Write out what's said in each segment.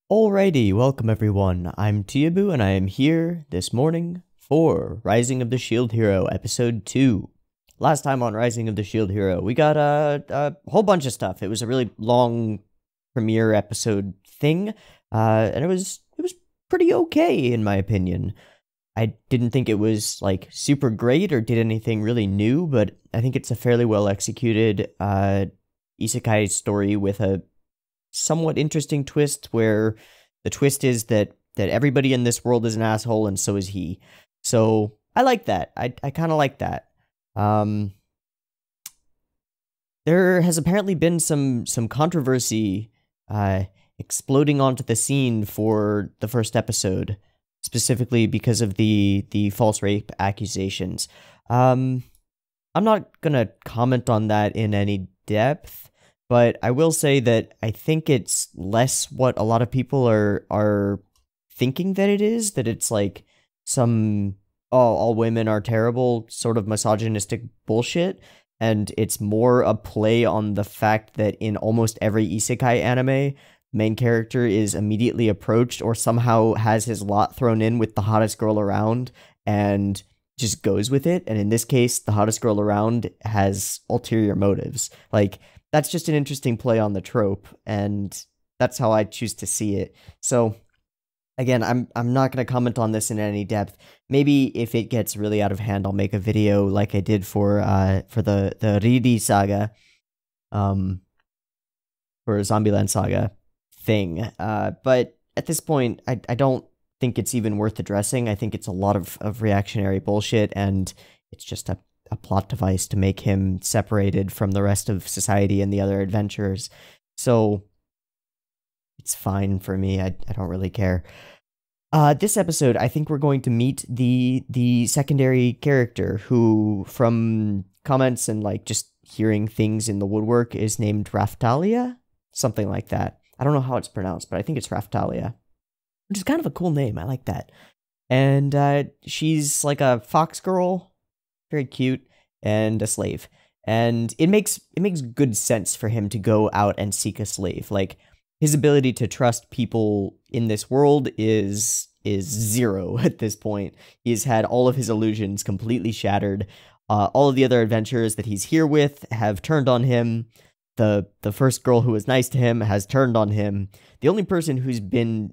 Alrighty, welcome everyone. I'm Teeaboo and I am here this morning for Rising of the Shield Hero Episode 2. Last time on Rising of the Shield Hero, we got a whole bunch of stuff. It was a really long premiere episode thing, and it was pretty okay in my opinion. I didn't think it was like super great or did anything really new, but I think it's a fairly well executed isekai story with a somewhat interesting twist where the twist is that everybody in this world is an asshole and so is he. So I like that. I kind of like that. There has apparently been some controversy exploding onto the scene for the first episode, specifically because of the false rape accusations. I'm not gonna comment on that in any depth, but I will say that I think it's less what a lot of people are thinking that it is, that it's like some all women are terrible sort of misogynistic bullshit, and it's more a play on the fact that in almost every isekai anime, main character is immediately approached or somehow has his lot thrown in with the hottest girl around and just goes with it. And in this case, the hottest girl around has ulterior motives. Like, that's just an interesting play on the trope, and that's how I choose to see it. So, again, I'm not going to comment on this in any depth. Maybe if it gets really out of hand, I'll make a video like I did for the Riri Saga, for Zombieland Saga thing. But at this point, I don't think it's even worth addressing. I think it's a lot of reactionary bullshit, and it's just a plot device to make him separated from the rest of society and the other adventurers. So it's fine for me. I don't really care. This episode, I think we're going to meet the secondary character who, from comments and like just hearing things in the woodwork, is named Raftalia? Something like that. I don't know how it's pronounced, but I think it's Raftalia, which is kind of a cool name. I like that. And she's like a fox girl, very cute, and a slave. And it makes good sense for him to go out and seek a slave. Like, his ability to trust people in this world is zero at this point. He's had all of his illusions completely shattered. All of the other adventurers that he's here with have turned on him. The first girl who was nice to him has turned on him. The only person who's been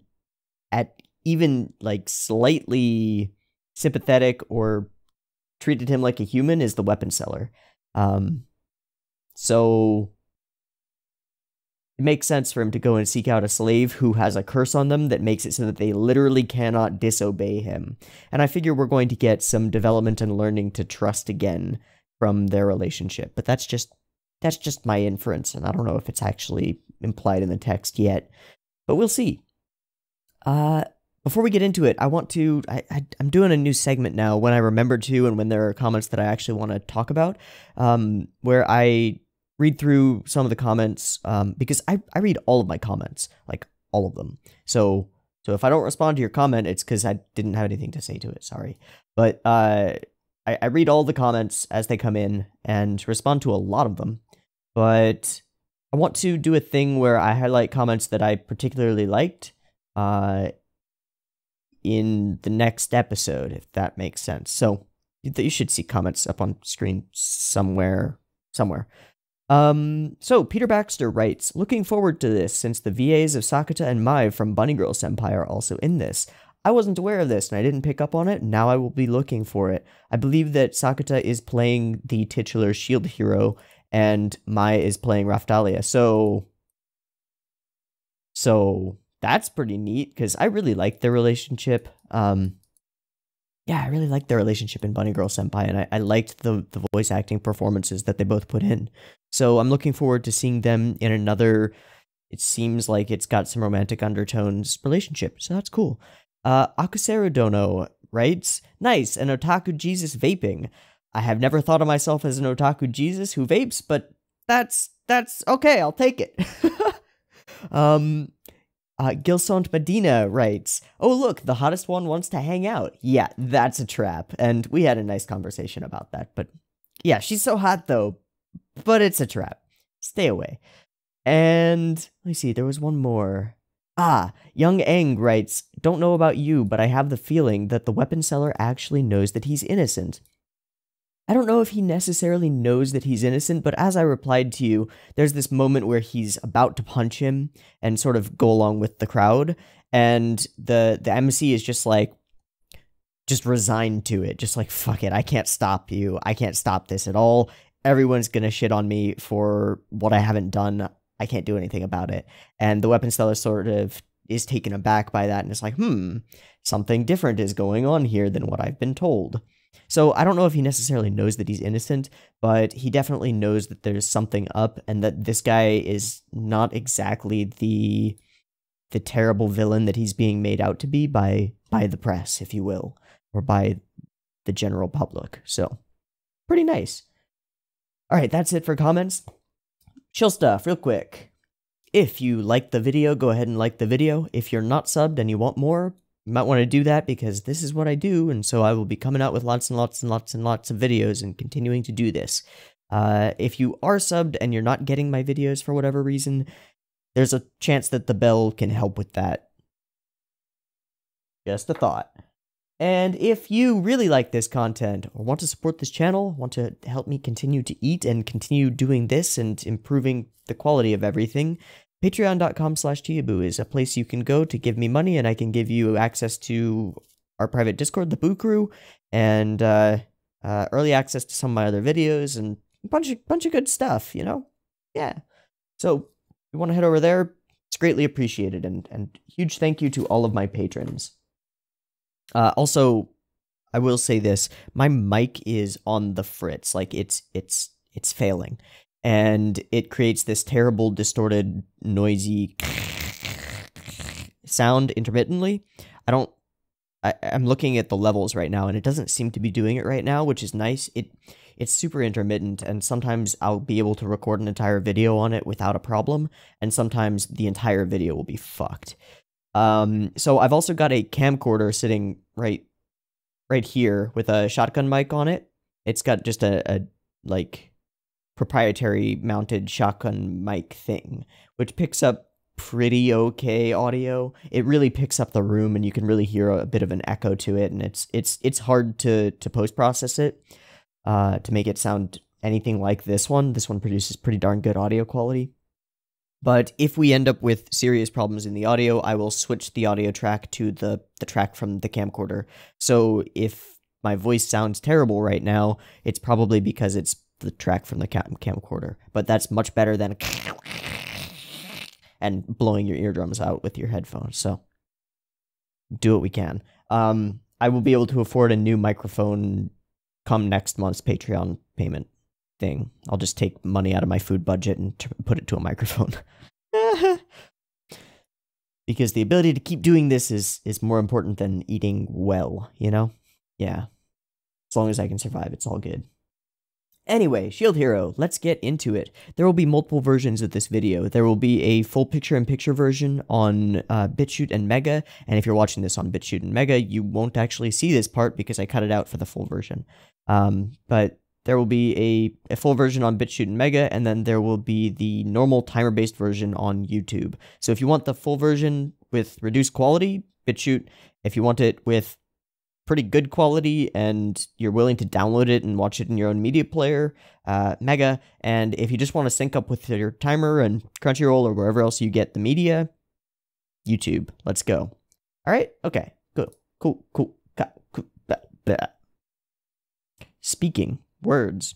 at even like slightly sympathetic or treated him like a human is the weapon seller. So it makes sense for him to go and seek out a slave who has a curse on them that makes it so that they literally cannot disobey him. And I figure we're going to get some development and learning to trust again from their relationship. But that's just my inference, and I don't know if it's actually implied in the text yet. But we'll see. Before we get into it, I want to... I'm doing a new segment now, when I remember to and when there are comments that I actually want to talk about, where I read through some of the comments, because I read all of my comments, like all of them. So if I don't respond to your comment, it's because I didn't have anything to say to it, sorry. But I read all the comments as they come in and respond to a lot of them. But I want to do a thing where I highlight comments that I particularly liked, in the next episode, if that makes sense. So you should see comments up on screen somewhere. So Peter Baxter writes, looking forward to this since the VAs of Sakata and Mai from Bunny Girl Senpai are also in this. I wasn't aware of this and I didn't pick up on it. Now I will be looking for it. I believe that Sakata is playing the titular shield hero and Mai is playing Raftalia. So that's pretty neat, because I really like their relationship. Yeah, I really liked their relationship in Bunny Girl Senpai, and I liked the voice acting performances that they both put in. So I'm looking forward to seeing them in another, it seems like it's got some romantic undertones, relationship. So that's cool. Akuseru Dono writes, nice, an otaku Jesus vaping. I have never thought of myself as an otaku Jesus who vapes, but that's okay, I'll take it. Gilsont Medina writes, oh look, the hottest one wants to hang out. Yeah, that's a trap. And we had a nice conversation about that. But yeah, she's so hot though, but it's a trap. Stay away. And let me see, there was one more. Ah, Young Aang writes, don't know about you, but I have the feeling that the weapon seller actually knows that he's innocent. I don't know if he necessarily knows that he's innocent, but as I replied to you, there's this moment where he's about to punch him and sort of go along with the crowd, and the MC is just like, just resigned to it, just like, fuck it, I can't stop you, I can't stop this at all, everyone's gonna shit on me for what I haven't done, I can't do anything about it. And the weapon seller sort of is taken aback by that and is like, something different is going on here than what I've been told. So I don't know if he necessarily knows that he's innocent, but he definitely knows that there's something up and that this guy is not exactly the terrible villain that he's being made out to be by the press, if you will, or by the general public. So pretty nice. All right, that's it for comments. Chill stuff, real quick. If you liked the video, go ahead and like the video. If you're not subbed and you want more, you might want to do that because this is what I do, and so I will be coming out with lots and lots and lots and lots of videos and continuing to do this. If you are subbed and you're not getting my videos for whatever reason, there's a chance that the bell can help with that. Just a thought. And if you really like this content, or want to support this channel, want to help me continue to eat and continue doing this and improving the quality of everything, patreon.com/Teeaboo is a place you can go to give me money, and I can give you access to our private Discord, the Boo Crew, and early access to some of my other videos, and a bunch of good stuff, you know? Yeah. So, if you want to head over there, it's greatly appreciated, and huge thank you to all of my patrons. Also, I will say this, my mic is on the fritz, like it's failing, and it creates this terrible, distorted, noisy sound intermittently. I'm looking at the levels right now, and it doesn't seem to be doing it right now, which is nice. It's super intermittent, and sometimes I'll be able to record an entire video on it without a problem, and sometimes the entire video will be fucked. So I've also got a camcorder sitting right here with a shotgun mic on it. It's got just a like proprietary mounted shotgun mic thing, which picks up pretty okay audio. It really picks up the room, and you can really hear a bit of an echo to it, and it's hard to post-process it to make it sound anything like this one. This one produces pretty darn good audio quality. But if we end up with serious problems in the audio, I will switch the audio track to the track from the camcorder. So if my voice sounds terrible right now, it's probably because it's the track from the camcorder. But that's much better than and blowing your eardrums out with your headphones. So do what we can. I will be able to afford a new microphone come next month's Patreon payment thing. I'll just take money out of my food budget and put it to a microphone. Because the ability to keep doing this is more important than eating well, you know? Yeah. As long as I can survive, it's all good. Anyway, Shield Hero, let's get into it. There will be multiple versions of this video. There will be a full picture-in-picture version on BitChute and Mega, and if you're watching this on BitChute and Mega, you won't actually see this part because I cut it out for the full version. But there will be a full version on BitChute and Mega, and then there will be the normal timer-based version on YouTube. So if you want the full version with reduced quality, BitChute. If you want it with pretty good quality and you're willing to download it and watch it in your own media player, Mega. And if you just want to sync up with your timer and Crunchyroll or wherever else you get the media, YouTube. Let's go. All right? Okay. Cool. Speaking words.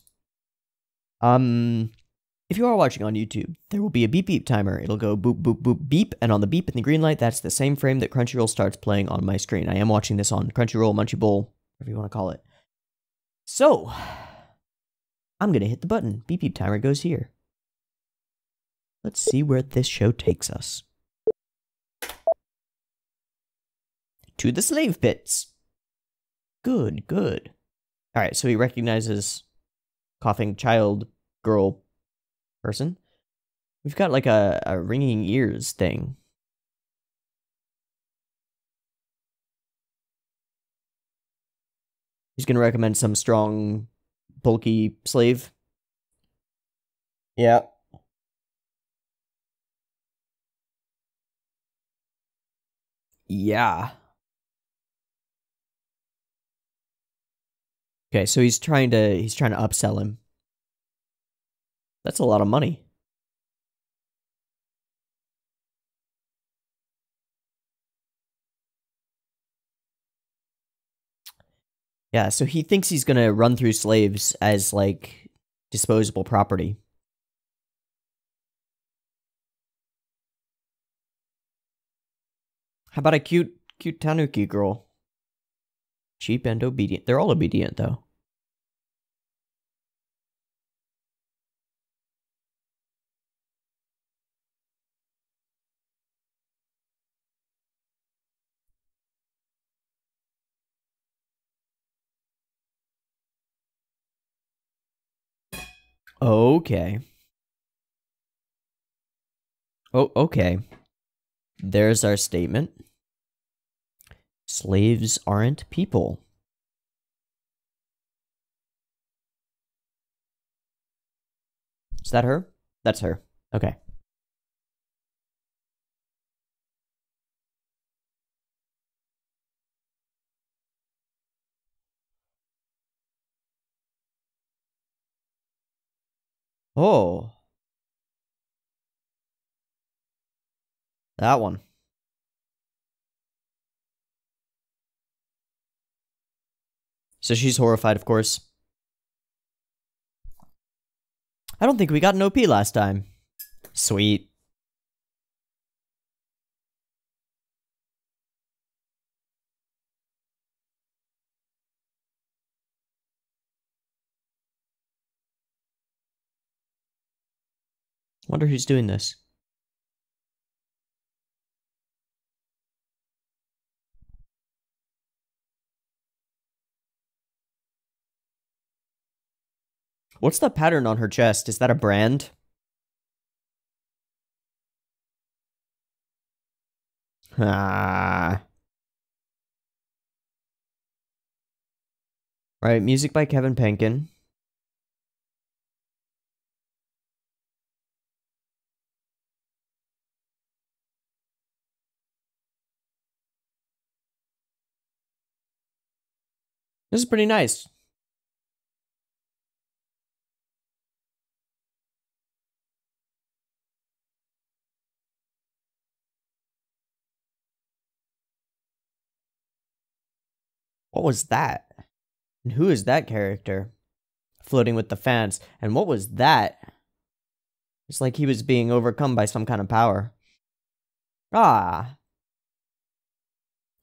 If you are watching on YouTube, there will be a beep beep timer. It'll go boop boop boop beep, and on the beep and the green light, that's the same frame that Crunchyroll starts playing on my screen. I am watching this on Crunchyroll, Munchie whatever you want to call it. So, I'm gonna hit the button. Beep beep timer goes here. Let's see where this show takes us. To the slave pits. Good. Alright, so he recognizes coughing child, girl, person. We've got like a ringing ears thing. He's gonna recommend some strong, bulky slave. Yeah. Yeah. Okay, so he's trying to upsell him. That's a lot of money. Yeah, so he thinks he's gonna run through slaves as, like, disposable property. How about a cute tanuki girl? Cheap and obedient. They're all obedient, though. Okay. Oh, okay. There's our statement. Slaves aren't people. Is that her? That's her. Okay. Oh. That one. So she's horrified, of course. I don't think we got an OP last time. Sweet. Wonder who's doing this. What's the pattern on her chest? Is that a brand? Ah. Right, music by Kevin Penkin. This is pretty nice. What was that? And who is that character? Floating with the fans. And what was that? It's like he was being overcome by some kind of power. Ah.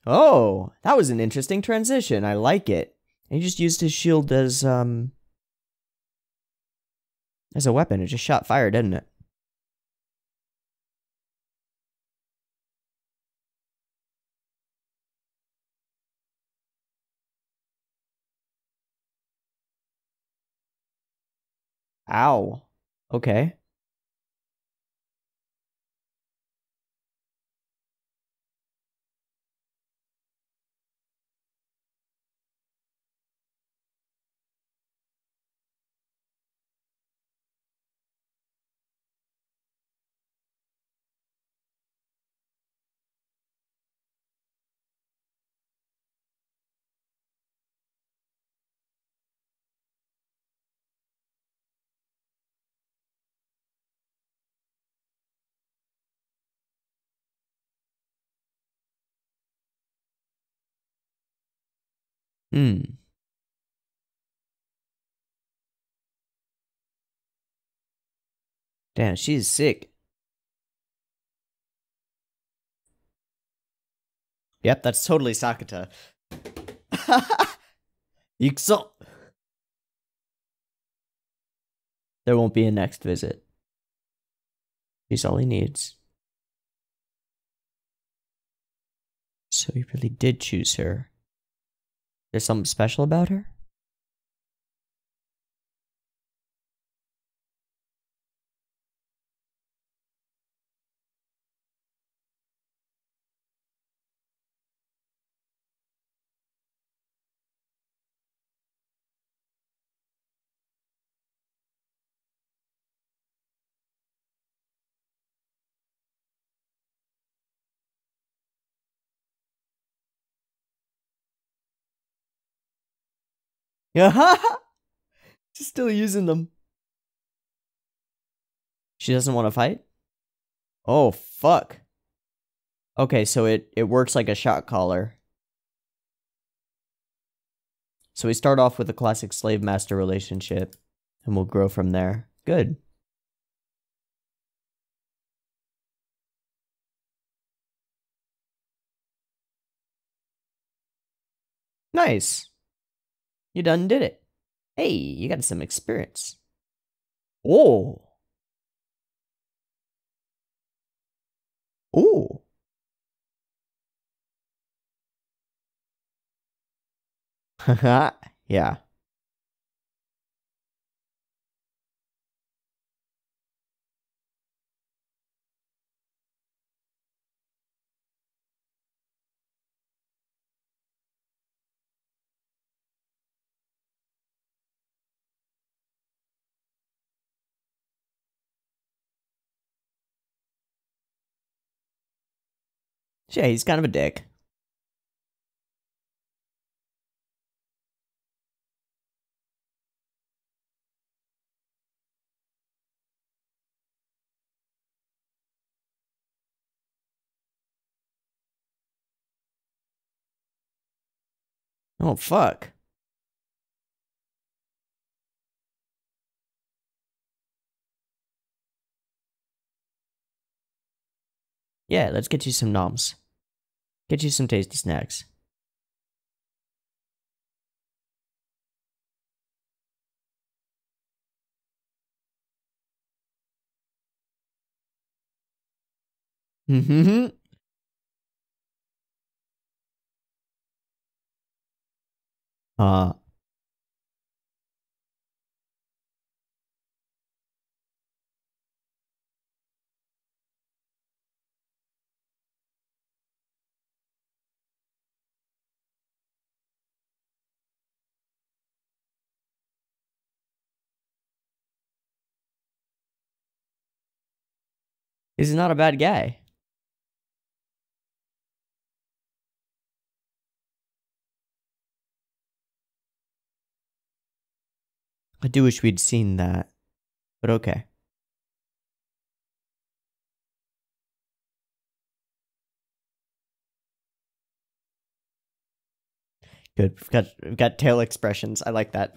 Oh, that was an interesting transition. I like it. He just used his shield as a weapon. It just shot fire, didn't it? Ow. Okay. Hmm. Damn, she's sick. Yep, that's totally Sakata. Yukso. There won't be a next visit. He's all he needs. So he really did choose her. There's something special about her? She's still using them. She doesn't want to fight? Oh, fuck. Okay, so it works like a shot caller. So we start off with a classic slave-master relationship, and we'll grow from there. Good. Nice. You done did it. Hey, you got some experience. Oh. Ooh. Yeah. Yeah, he's kind of a dick. Oh, fuck. Yeah, let's get you some noms. Get you some tasty snacks. Mm-hmm. Uh, he's not a bad guy. I do wish we'd seen that, but okay. Good. We've got tail expressions. I like that.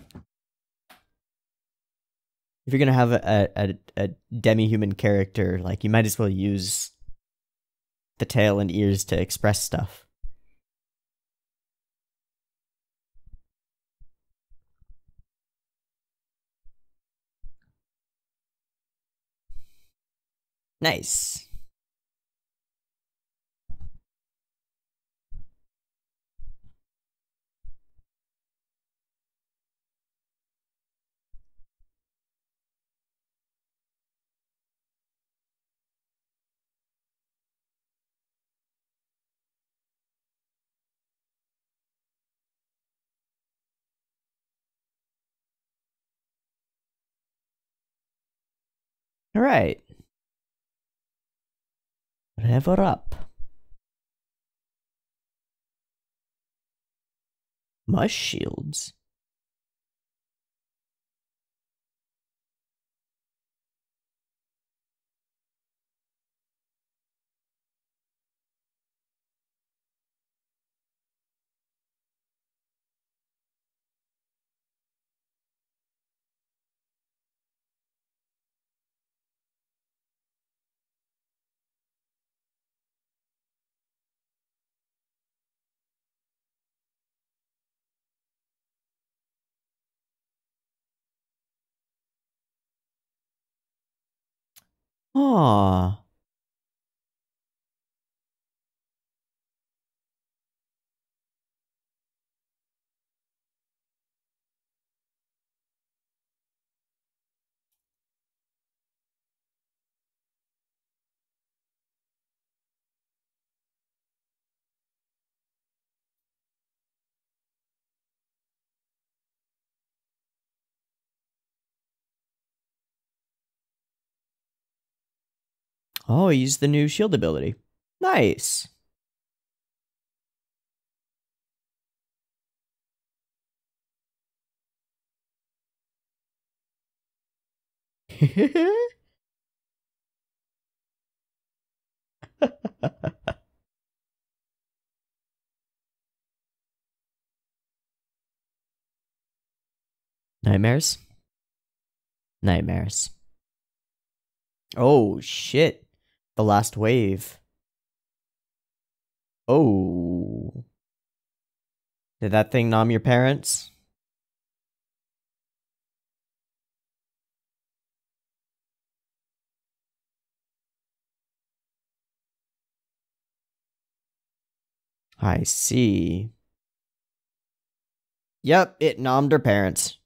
If you're gonna have a demi-human character, like, you might as well use the tail and ears to express stuff. Nice. All right. Rev up. Mush shields. Aww. Oh, he used the new shield ability. Nice. Nightmares? Nightmares. Oh, shit. The last wave. Oh. Did that thing nom your parents? I see. Yep, it nommed her parents.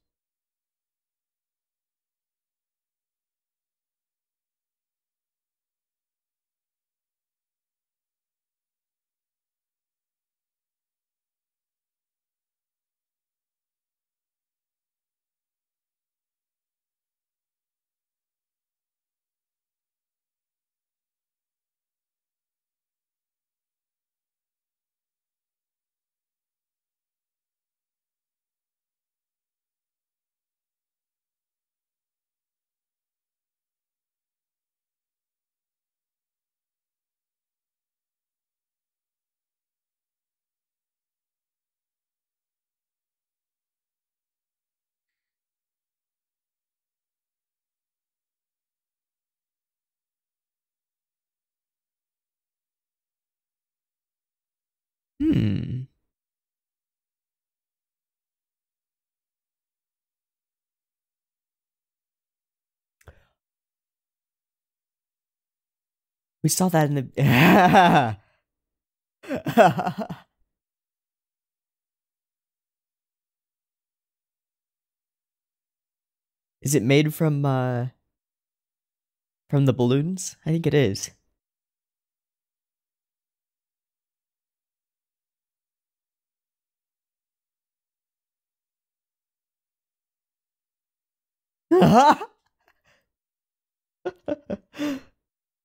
Hmm. We saw that in the... Is it made from the balloons? I think it is.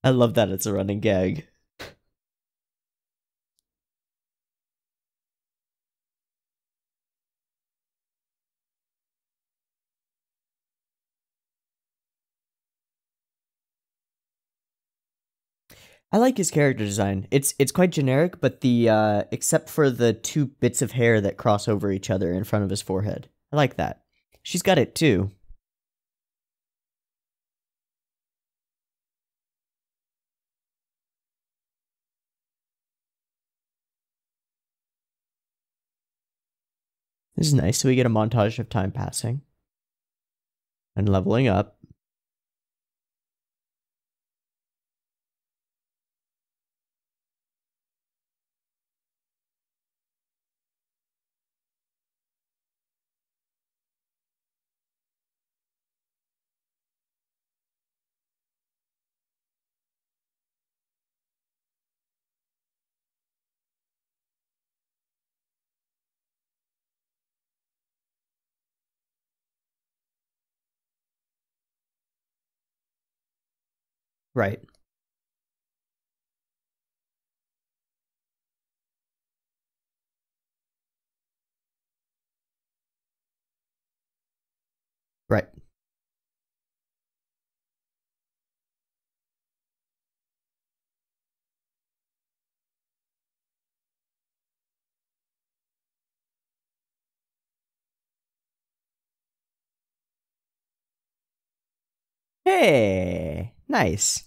I love that it's a running gag. I like his character design. It's quite generic, but the except for the two bits of hair that cross over each other in front of his forehead. I like that. She's got it too. This is nice. So we get a montage of time passing and leveling up. Right. Right. Hey, nice.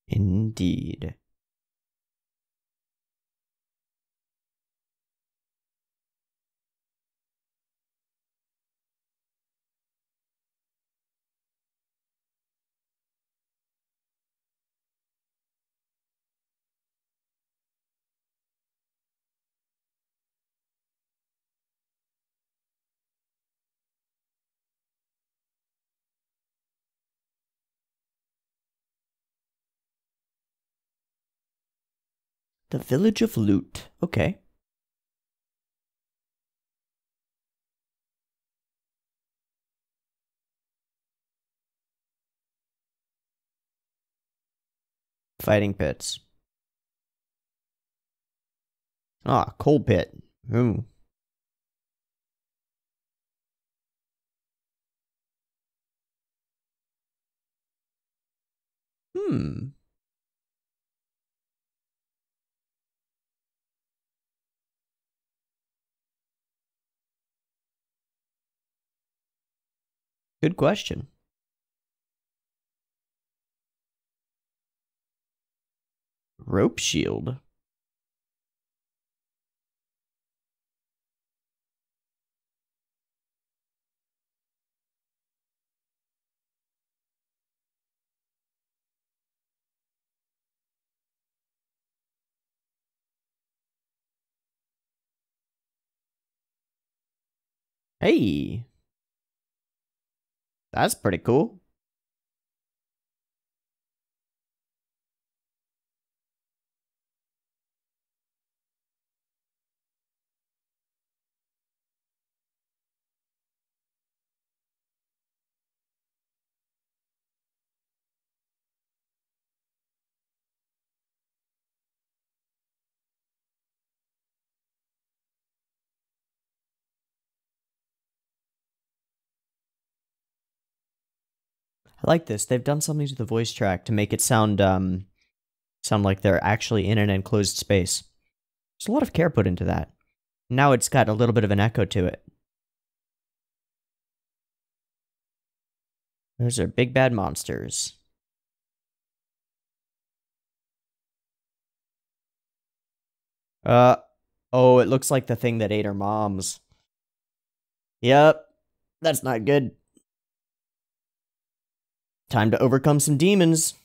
Indeed. The Village of Loot. Okay. Fighting pits. Ah, coal pit. Ooh. Hmm. Good question. Rope shield. Hey. That's pretty cool. I like this. They've done something to the voice track to make it sound like they're actually in an enclosed space. There's a lot of care put into that. Now it's got a little bit of an echo to it. Those are big bad monsters. Oh, it looks like the thing that ate her moms. Yep, that's not good. Time to overcome some demons.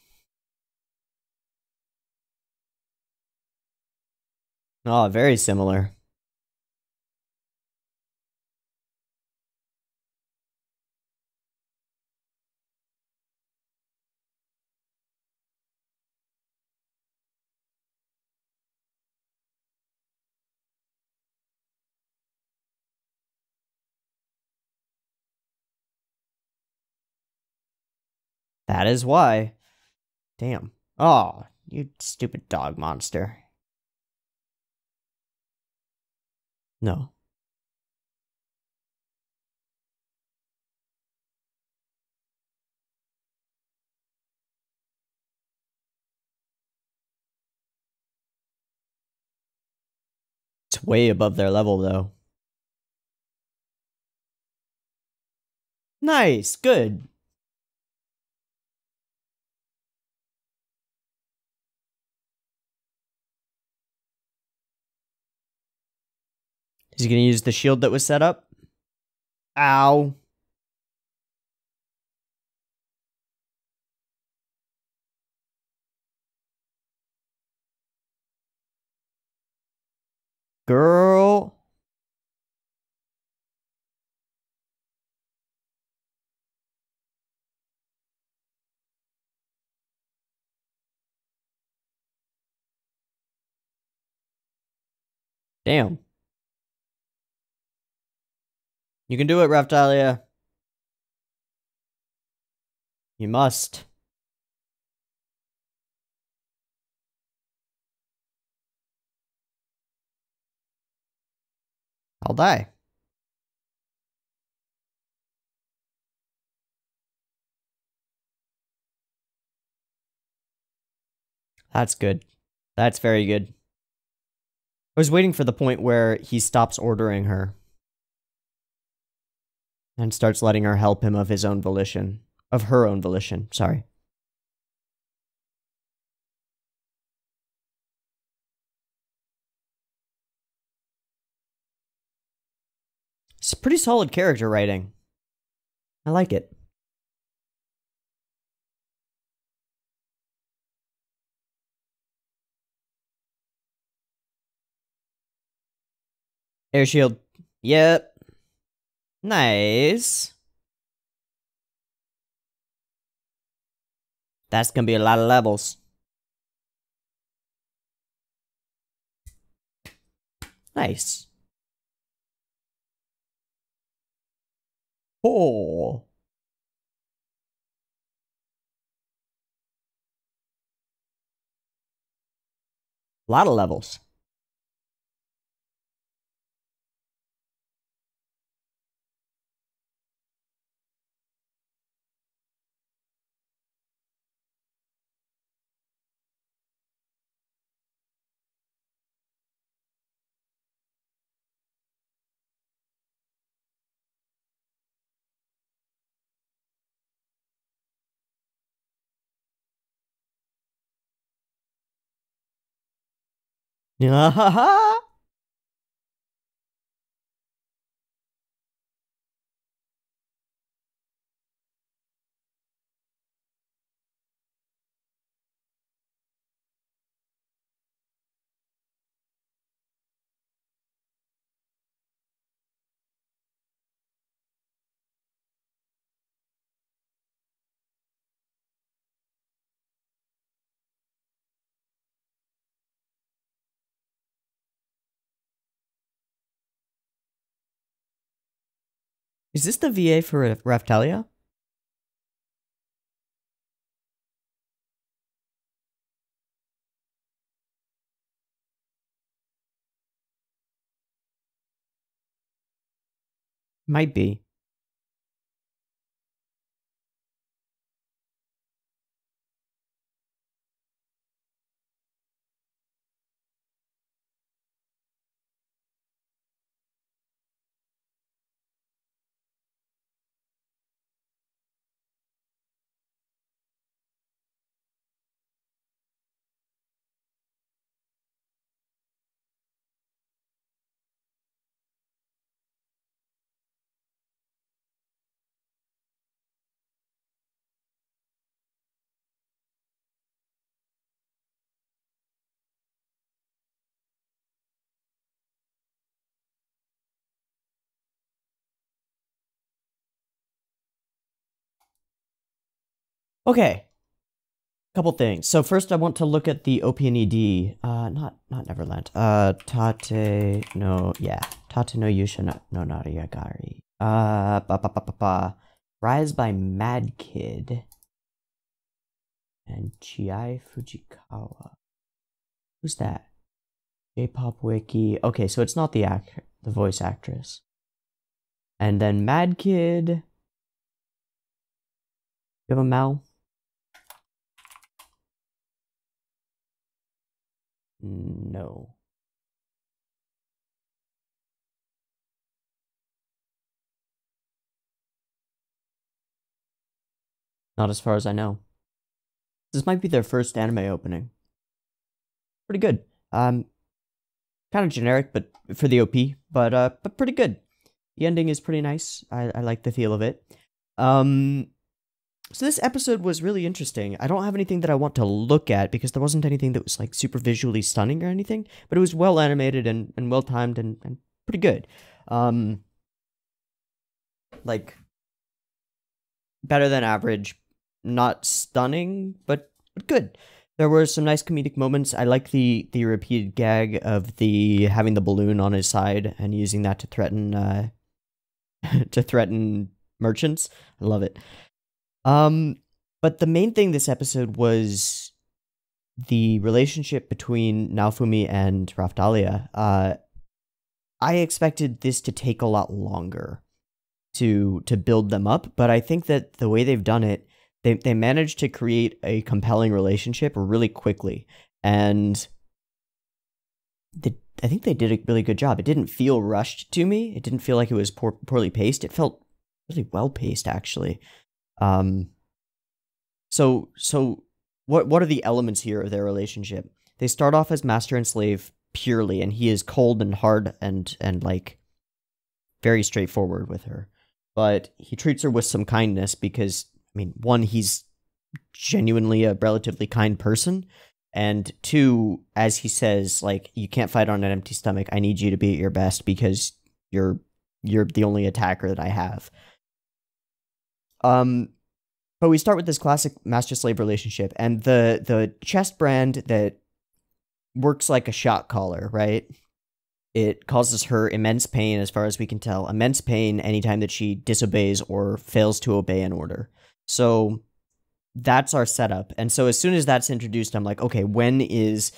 Oh, very similar. That is why. Damn. Oh, you stupid dog monster. No. It's way above their level, though. Nice, good. Is he gonna use the shield that was set up? Ow. Girl. Damn. You can do it, Raftalia. You must. I'll die. That's good. That's very good. I was waiting for the point where he stops ordering her. And starts letting her help him of his own volition. Of her own volition, sorry. It's pretty solid character writing. I like it. Air shield. Yep. Nice. That's gonna be a lot of levels. Nice. Oh. A lot of levels. Is this the VA for Raftalia? Might be. Okay. Couple things. So first I want to look at the OP and ED. Not Neverland. Tate no Yusha no Nariyagari. Rise by Mad Kid. And Chiai Fujikawa. Who's that? J-Pop Wiki. Okay, so it's not the voice actress. And then Mad Kid. You have a Mal? No. Not as far as I know. This might be their first anime opening. Pretty good. Kind of generic, but for the OP, but pretty good. The ending is pretty nice. I like the feel of it. So this episode was really interesting. I don't have anything that I want to look at because there wasn't anything that was like super visually stunning or anything, but it was well animated and well timed and pretty good. Like better than average, not stunning, but good. There were some nice comedic moments. I like the repeated gag of the having the balloon on his side and using that to threaten to threaten merchants. I love it. But the main thing this episode was the relationship between Naofumi and Raftalia. I expected this to take a lot longer to build them up, but I think that the way they've done it, they managed to create a compelling relationship really quickly, and I think they did a really good job. It didn't feel rushed to me. It didn't feel like it was poorly paced. It felt really well paced, actually. So what are the elements here of their relationship? They start off as master and slave purely, and he is cold and hard and like very straightforward with her. But he treats her with some kindness because, I mean, one, he's genuinely a relatively kind person, and two, as he says, like, you can't fight on an empty stomach. I need you to be at your best because you're the only attacker that I have. But we start with this classic master-slave relationship, and the chest brand that works like a shot collar, right? It causes her immense pain, as far as we can tell. Immense pain anytime that she disobeys or fails to obey an order. So that's our setup. And so as soon as that's introduced, I'm like, okay, when is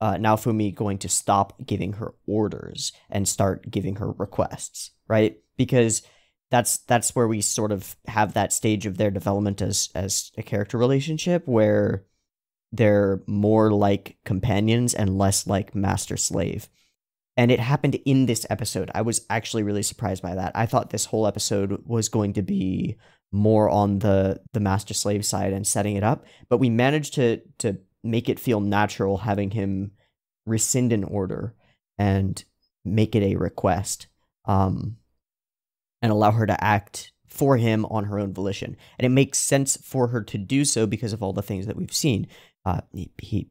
Naofumi going to stop giving her orders and start giving her requests, right? Because that's where we sort of have that stage of their development as a character relationship where they're more like companions and less like master-slave. And it happened in this episode. I was actually really surprised by that. I thought this whole episode was going to be more on the master-slave side and setting it up, but we managed to make it feel natural having him rescind an order and make it a request, and allow her to act for him on her own volition. And it makes sense for her to do so because of all the things that we've seen. He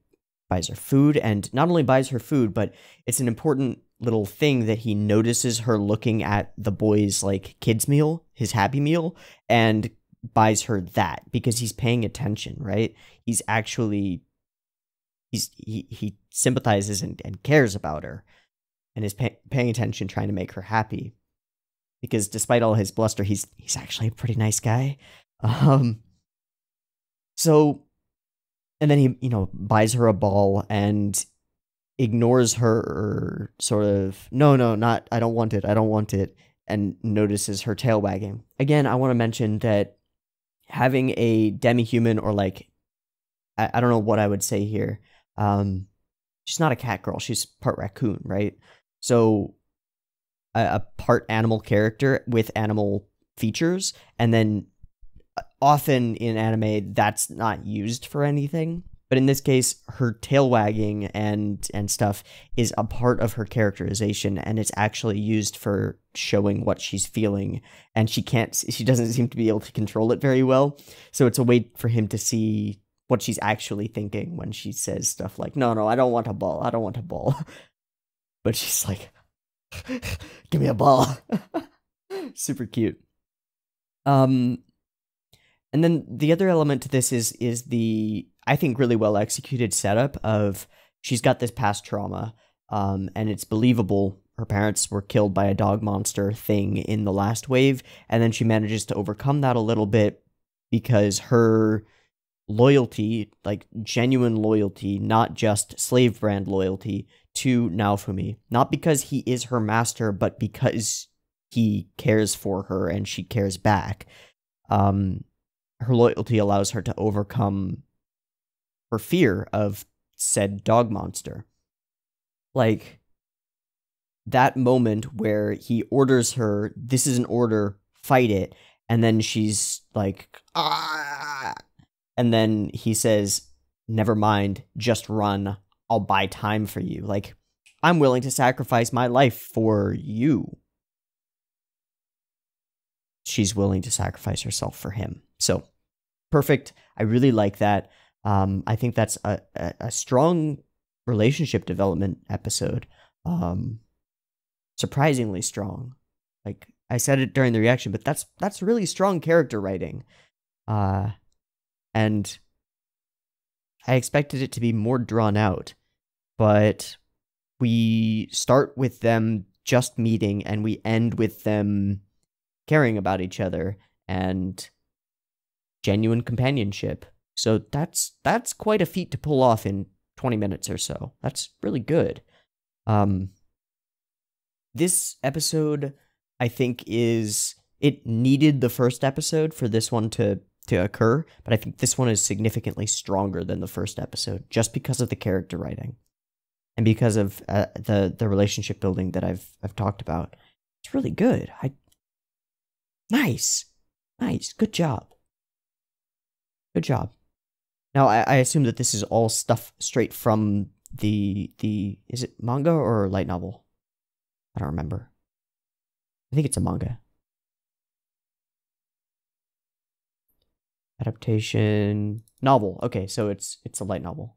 buys her food, and not only buys her food, but it's an important little thing that he notices her looking at the boy's like kids meal, his Happy Meal, and buys her that because he's paying attention, right? He's actually he sympathizes and cares about her and is paying attention, trying to make her happy, because despite all his bluster, he's actually a pretty nice guy. So, and then he, buys her a ball and ignores her, sort of, no, not, I don't want it, and notices her tail wagging. Again, I want to mention that having a demi-human, or like, I don't know what I would say here, she's not a cat girl, she's part raccoon, right? So, a part animal character with animal features, and then often in anime that's not used for anything, but in this case her tail wagging and stuff is a part of her characterization, and it's actually used for showing what she's feeling, and she doesn't seem to be able to control it very well, so it's a way for him to see what she's actually thinking when she says stuff like, no, I don't want a ball, but she's like, give me a ball. Super cute. And then the other element to this is the, I think, really well executed setup of she's got this past trauma, and it's believable. Her parents were killed by a dog monster thing in the last wave, and then she manages to overcome that a little bit because her loyalty, like genuine loyalty, not just slave brand loyalty to Naofumi, not because he is her master, but because he cares for her and she cares back. Her loyalty allows her to overcome her fear of said dog monster. Like, that moment where he orders her, this is an order, fight it, and then she's like, ah! And then he says, never mind, just run, I'll buy time for you. Like, I'm willing to sacrifice my life for you. She's willing to sacrifice herself for him. So, perfect. I really like that. I think that's a strong relationship development episode. Surprisingly strong. Like, I said it during the reaction, but that's really strong character writing. And I expected it to be more drawn out, but we start with them just meeting and we end with them caring about each other and genuine companionship. So that's quite a feat to pull off in 20 minutes or so. That's really good. This episode, I think, it needed the first episode for this one to occur, but I think this one is significantly stronger than the first episode just because of the character writing and because of the relationship building that I've talked about. It's really good. Nice, good job. Now I assume that this is all stuff straight from the is it manga or light novel? I don't remember. I think it's a manga. Adaptation novel. Okay, so it's a light novel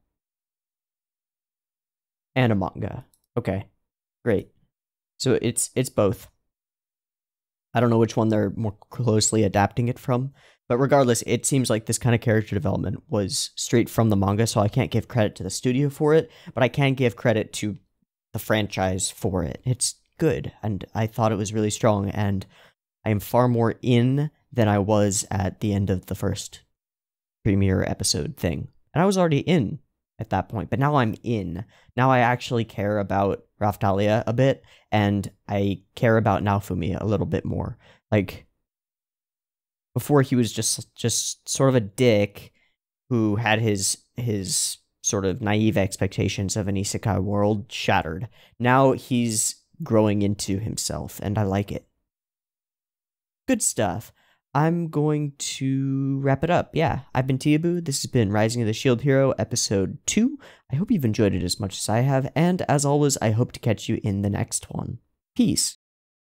and a manga. Okay, great. So it's both. I don't know which one they're more closely adapting it from, but regardless, it seems like this kind of character development was straight from the manga, so I can't give credit to the studio for it, but I can give credit to the franchise for it. It's good, and I thought it was really strong, and I am far more in than I was at the end of the first premiere episode thing. And I was already in at that point, but now I'm in. Now I actually care about Raphtalia a bit, and I care about Naofumi a little bit more. Like, before he was just sort of a dick who had his sort of naive expectations of an isekai world shattered. Now he's growing into himself, and I like it. Good stuff. I'm going to wrap it up. Yeah, I've been Teeaboo. This has been Rising of the Shield Hero, episode 2. I hope you've enjoyed it as much as I have, and as always, I hope to catch you in the next one. Peace.